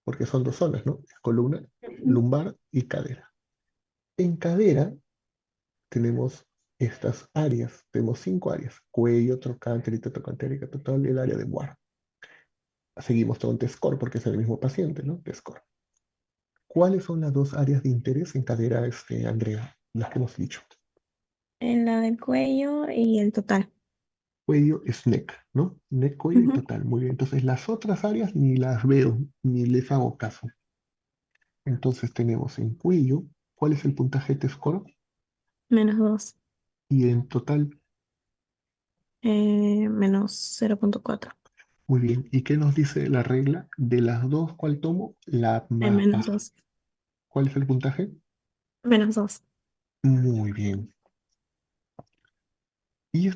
Speaker 1: porque son dos zonas, ¿no? Columna,
Speaker 6: Ujú.
Speaker 1: lumbar y cadera. En cadera tenemos estas áreas, tenemos cinco áreas: cuello, trocánter, trocantérica total y el área de guarda. Seguimos con T-score porque es el mismo paciente, ¿no? T-score. ¿Cuáles son las dos áreas de interés en cadera, Andrea? Las que hemos dicho.
Speaker 6: En la del cuello y el total.
Speaker 1: Cuello es neck, ¿no? Neck, cuello y
Speaker 6: Ujú.
Speaker 1: total. Muy bien. Entonces las otras áreas ni las veo, ni les hago caso. Entonces tenemos en cuello, ¿cuál es el puntaje T-score?
Speaker 6: Menos 2.
Speaker 1: Y en total,
Speaker 6: Menos 0.4.
Speaker 1: muy bien. ¿Y qué nos dice la regla? De las dos, ¿cuál tomo? La más
Speaker 6: Menos
Speaker 1: baja.
Speaker 6: 2.
Speaker 1: ¿Cuál es el puntaje?
Speaker 6: Menos 2.
Speaker 1: Muy bien. Y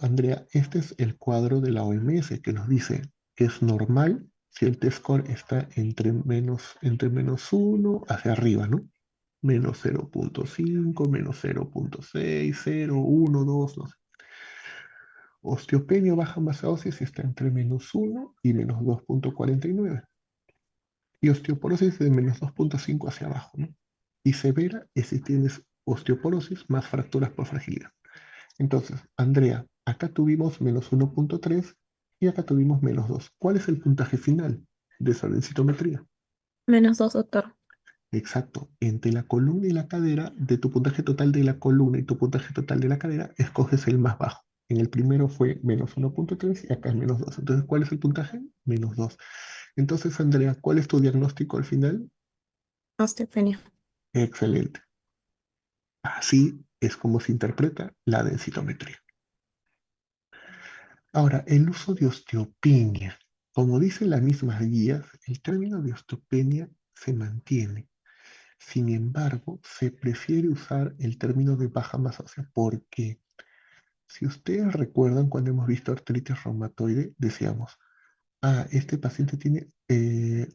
Speaker 1: Andrea, este es el cuadro de la OMS que nos dice que es normal si el T-score está entre -1 hacia arriba, ¿no? -0.5, -0.6, 0, 1, 2, no sé. Osteopenia o baja masa ósea si está entre -1 y -2.49. Y osteoporosis de -2.5 hacia abajo, ¿no? Y severa es si tienes osteoporosis más fracturas por fragilidad. Entonces, Andrea, acá tuvimos -1.3 y acá tuvimos -2. ¿Cuál es el puntaje final de esa densitometría?
Speaker 6: Menos 2, doctor.
Speaker 1: Exacto. Entre la columna y la cadera, de tu puntaje total de la columna y tu puntaje total de la cadera, escoges el más bajo. En el primero fue -1.3 y acá es -2. Entonces, ¿cuál es el puntaje? -2. Entonces, Andrea, ¿cuál es tu diagnóstico al final?
Speaker 6: Osteopenia.
Speaker 1: Excelente. Así es como se interpreta la densitometría. Ahora, el uso de osteopenia. Como dicen las mismas guías, el término de osteopenia se mantiene. Sin embargo, se prefiere usar el término de baja masa ósea porque, si ustedes recuerdan, cuando hemos visto artritis reumatoide, decíamos, este paciente tiene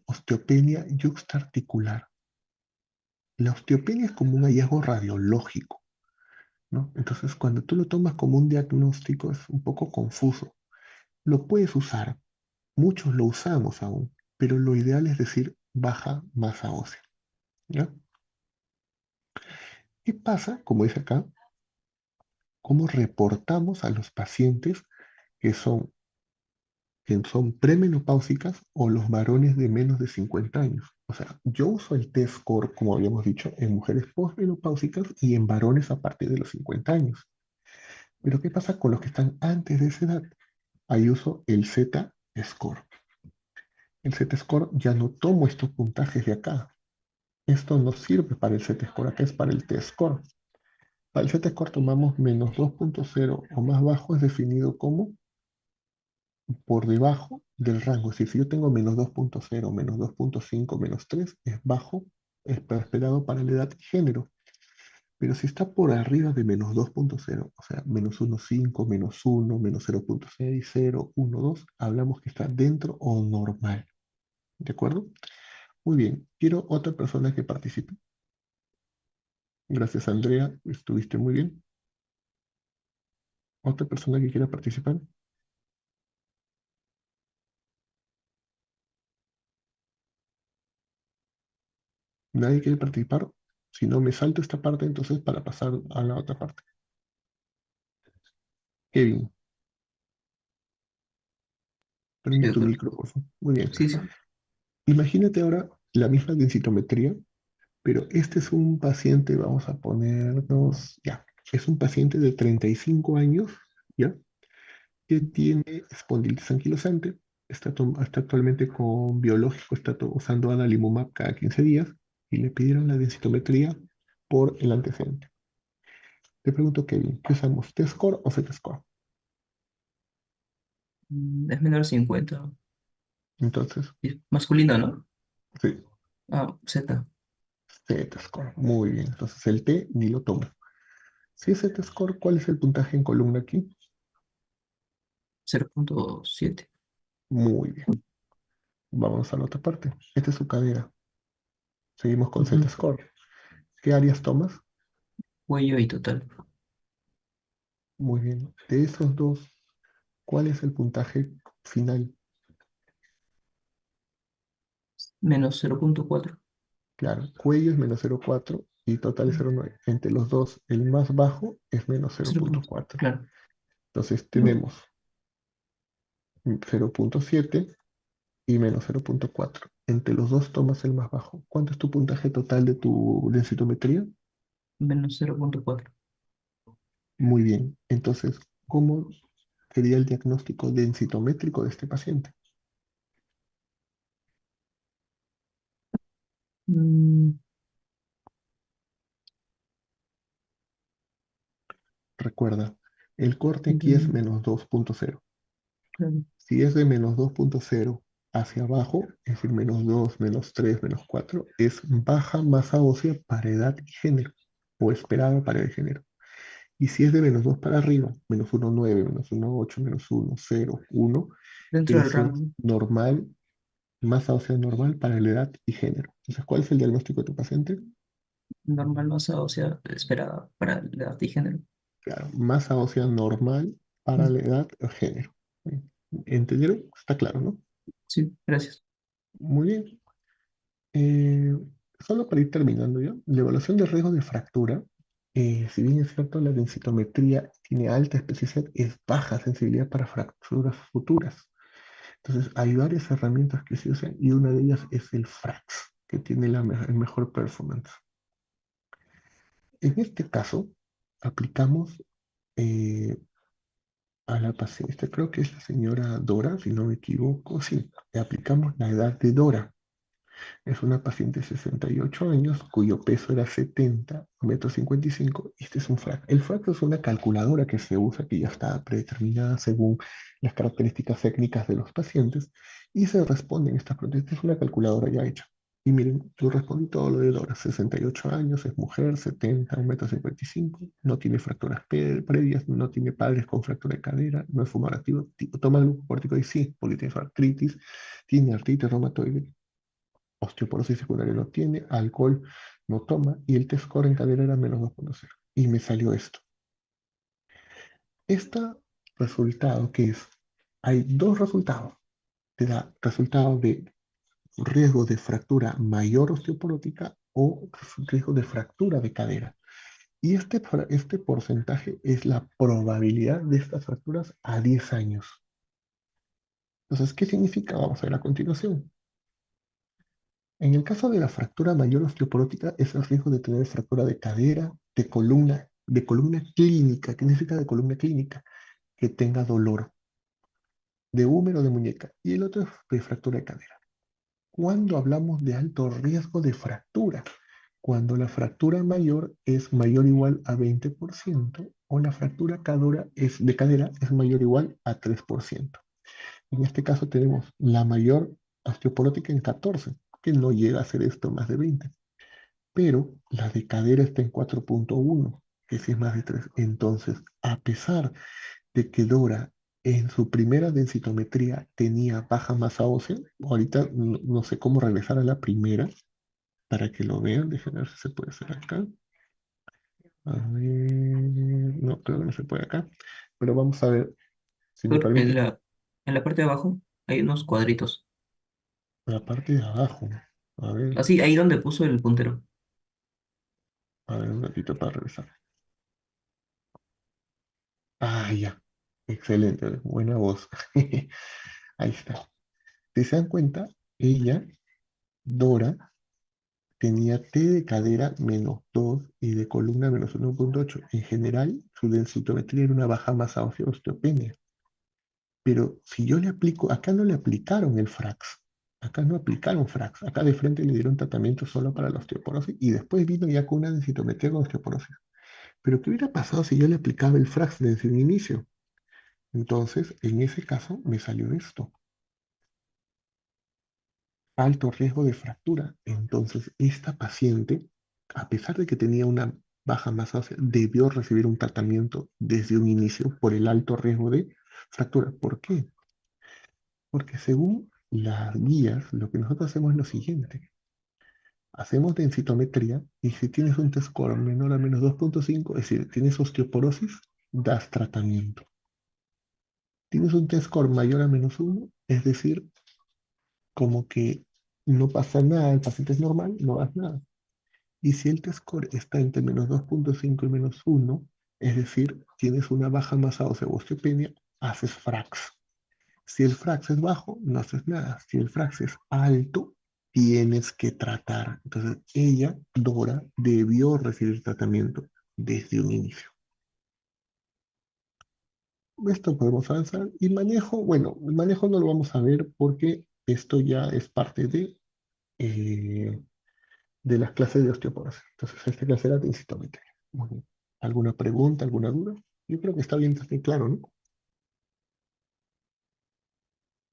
Speaker 1: osteopenia yuxtaarticular. La osteopenia es como un hallazgo radiológico, ¿no? Entonces, cuando tú lo tomas como un diagnóstico, es un poco confuso. Lo puedes usar, muchos lo usamos aún, pero lo ideal es decir baja masa ósea, ¿ya? ¿Qué pasa, como dice acá, cómo reportamos a los pacientes que son, que son premenopáusicas o los varones de menos de 50 años? O sea, yo uso el test score, como habíamos dicho, en mujeres postmenopáusicas y en varones a partir de los 50 años. Pero ¿qué pasa con los que están antes de esa edad? Ahí uso el Z-score. El Z-score ya no tomo estos puntajes de acá. Esto no sirve para el Z-score, acá es para el T-score. Para el Z-score tomamos -2.0 o más bajo, es definido como por debajo del rango. Es decir, si yo tengo -2.0, -2.5, -3, es bajo, es esperado para la edad y género. Pero si está por arriba de -2.0, o sea, -1.5, -1, -0.6, 0, 1, 2, hablamos que está dentro o normal. ¿De acuerdo? Muy bien. Quiero otra persona que participe. Gracias, Andrea. Estuviste muy bien. ¿Otra persona que quiera participar? ¿Nadie quiere participar? Si no, me salto esta parte entonces para pasar a la otra parte. Kevin,
Speaker 3: Sí,
Speaker 1: prende tu
Speaker 3: doctor.
Speaker 1: micro, por favor. Muy bien.
Speaker 3: Sí, sí.
Speaker 1: Imagínate ahora la misma densitometría, pero este es un paciente, vamos a ponernos, ya, es un paciente de 35 años, ¿ya? Que tiene espondilitis anquilosante, está actualmente con biológico, usando adalimumab cada 15 días y le pidieron la densitometría por el antecedente. Te pregunto, Kevin, ¿qué usamos? ¿T-score o Z-score?
Speaker 3: Es menor a 50.
Speaker 1: Entonces,
Speaker 3: Es masculino, ¿no?
Speaker 1: sí,
Speaker 3: Ah, Z.
Speaker 1: Z-score. Muy bien. Entonces, el T ni lo tomo. Si es Z-score, ¿cuál es el puntaje en columna aquí?
Speaker 3: 0.7.
Speaker 1: Muy bien. Vamos a la otra parte. Esta es su cadera. Seguimos con
Speaker 3: Ujú.
Speaker 1: Z-score. ¿Qué áreas tomas?
Speaker 3: Cuello y total.
Speaker 1: Muy bien. De esos dos, ¿cuál es el puntaje final?
Speaker 3: Menos 0.4.
Speaker 1: Claro, cuello es menos 0,4 y total es 0,9. Entre los dos, el más bajo es menos
Speaker 3: 0 punto.
Speaker 1: 0,4.
Speaker 3: Claro.
Speaker 1: Entonces tenemos 0,7 y menos 0,4. Entre los dos tomas el más bajo. ¿Cuánto es tu puntaje total de tu densitometría?
Speaker 3: Menos 0.4.
Speaker 1: Muy bien. Entonces, ¿cómo sería el diagnóstico densitométrico de este paciente?
Speaker 3: Mm,
Speaker 1: Recuerda, el corte aquí es
Speaker 3: mm,
Speaker 1: menos 2,0.
Speaker 3: claro.
Speaker 1: Si es de menos 2,0 hacia abajo, es decir, menos 2, menos 3, menos 4, es baja masa ósea para edad y género, o esperada para edad y género. Y si es de menos 2 para arriba, menos 1,9, menos 1,8, menos 1, 0, 1,
Speaker 3: Dentro
Speaker 1: quiere
Speaker 3: del
Speaker 1: decir
Speaker 3: rango.
Speaker 1: normal, masa ósea normal para la edad y género. Entonces, ¿cuál es el diagnóstico de tu paciente?
Speaker 3: Normal masa ósea esperada para la edad y género.
Speaker 1: Claro, masa ósea normal para
Speaker 3: Mm,
Speaker 1: la edad y género. ¿Entendieron? Está claro, ¿no?
Speaker 3: sí, gracias.
Speaker 1: Muy bien. Eh, Solo para ir terminando ya, la evaluación de riesgo de fractura, si bien es cierto, la densitometría tiene alta especificidad, es baja sensibilidad para fracturas futuras. Entonces, hay varias herramientas que se usan y una de ellas es el FRAX, que tiene el mejor performance. En este caso, aplicamos eh, a la paciente, creo que es la señora Dora, si no me equivoco, sí, le aplicamos la edad de Dora. Es una paciente de 68 años cuyo peso era 70 metros 55. Este es un FRAC. El FRAC es una calculadora que se usa, que ya está predeterminada según las características técnicas de los pacientes y se responden estas preguntas. Esta es una calculadora ya hecha. Y miren, yo respondí todo lo de Dora. 68 años, es mujer, 70, 1,55 m, no tiene fracturas previas, no tiene padres con fractura de cadera, no es fumador activo, toma el glucocorticoide sí, porque tiene su artritis, tiene artritis reumatoide, osteoporosis secundaria no tiene, alcohol no toma y el test score en cadera era menos 2,0. Y me salió esto. Este resultado que es, hay dos resultados. Te da resultado de riesgo de fractura mayor osteoporótica o riesgo de fractura de cadera. Y este porcentaje es la probabilidad de estas fracturas a 10 años. Entonces, ¿qué significa? Vamos a ver a continuación. En el caso de la fractura mayor osteoporótica es el riesgo de tener fractura de cadera, de columna clínica. ¿Qué significa de columna clínica? Que tenga dolor de húmero de muñeca. Y el otro es de fractura de cadera. Cuando hablamos de alto riesgo de fractura, cuando la fractura mayor es mayor o igual a 20% o la fractura de cadera es mayor o igual a 3%. En este caso tenemos la mayor osteoporótica en 14, que no llega a ser esto más de 20. Pero la de cadera está en 4,1, que sí es más de 3. Entonces, a pesar de que Dora en su primera densitometría tenía baja masa ósea, ahorita no sé cómo regresar a la primera para que lo vean. Déjenme ver si se puede hacer acá. A ver, no, creo que no se puede acá. Pero vamos a ver, si me
Speaker 3: En
Speaker 1: permite,
Speaker 3: en la parte de abajo hay unos cuadritos.
Speaker 1: la parte de abajo. A ver,
Speaker 3: Así, ahí donde puso el puntero.
Speaker 1: a ver un ratito para regresar. Ah, ya. Excelente, buena voz. Ahí está. Si se dan cuenta, ella, Dora, tenía T de cadera menos 2 y de columna menos 1,8. En general, su densitometría era una baja masa ósea osteopenia. Pero si yo le aplico, acá no le aplicaron el FRAX. Acá no aplicaron FRAX. Acá de frente le dieron tratamiento solo para la osteoporosis y después vino ya con una densitometría con osteoporosis. Pero ¿qué hubiera pasado si yo le aplicaba el FRAX desde un inicio? Entonces, en ese caso, me salió esto. Alto riesgo de fractura. Entonces, esta paciente, a pesar de que tenía una baja masa ósea, debió recibir un tratamiento desde un inicio por el alto riesgo de fractura. ¿Por qué? Porque según las guías, lo que nosotros hacemos es lo siguiente. Hacemos densitometría y si tienes un T-score menor a menos 2.5, es decir, tienes osteoporosis, das tratamiento. Tienes un T-score mayor a menos 1, es decir, como que no pasa nada, el paciente es normal, no das nada. Y si el T-score está entre menos 2.5 y menos 1, es decir, tienes una baja masa ósea o osteopenia, haces FRAX. Si el FRAX es bajo, no haces nada. Si el FRAX es alto, tienes que tratar. Entonces, ella, Dora, debió recibir tratamiento desde un inicio. Esto podemos avanzar. Y manejo, bueno, el manejo no lo vamos a ver porque esto ya es parte de las clases de osteoporosis. Entonces, esta clase era densitometría. Muy bien. ¿Alguna pregunta, alguna duda? Yo creo que está bien, está bien claro, ¿no?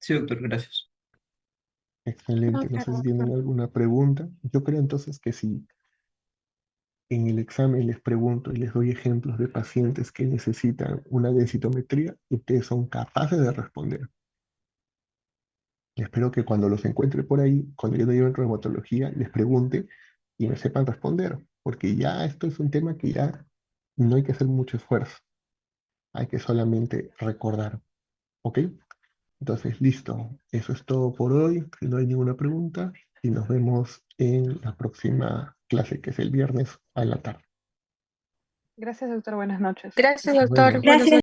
Speaker 3: Sí, doctor, gracias.
Speaker 1: Excelente.
Speaker 7: No,
Speaker 1: No sé
Speaker 7: claro,
Speaker 1: si tienen
Speaker 7: doctor.
Speaker 1: alguna pregunta. Yo creo entonces que si en el examen les pregunto y les doy ejemplos de pacientes que necesitan una densitometría, ustedes son capaces de responder. Y espero que cuando los encuentre por ahí, cuando yo lo lleve en reumatología, les pregunte y me sepan responder, porque ya esto es un tema que ya no hay que hacer mucho esfuerzo, hay que solamente recordar, ¿ok? Entonces, listo, eso es todo por hoy, si no hay ninguna pregunta, y nos vemos en la próxima clase, que es el viernes a la tarde.
Speaker 7: Gracias, doctor. Buenas noches.
Speaker 9: Gracias,
Speaker 1: Nos
Speaker 9: doctor.
Speaker 1: vemos.
Speaker 9: Buenas
Speaker 6: Gracias.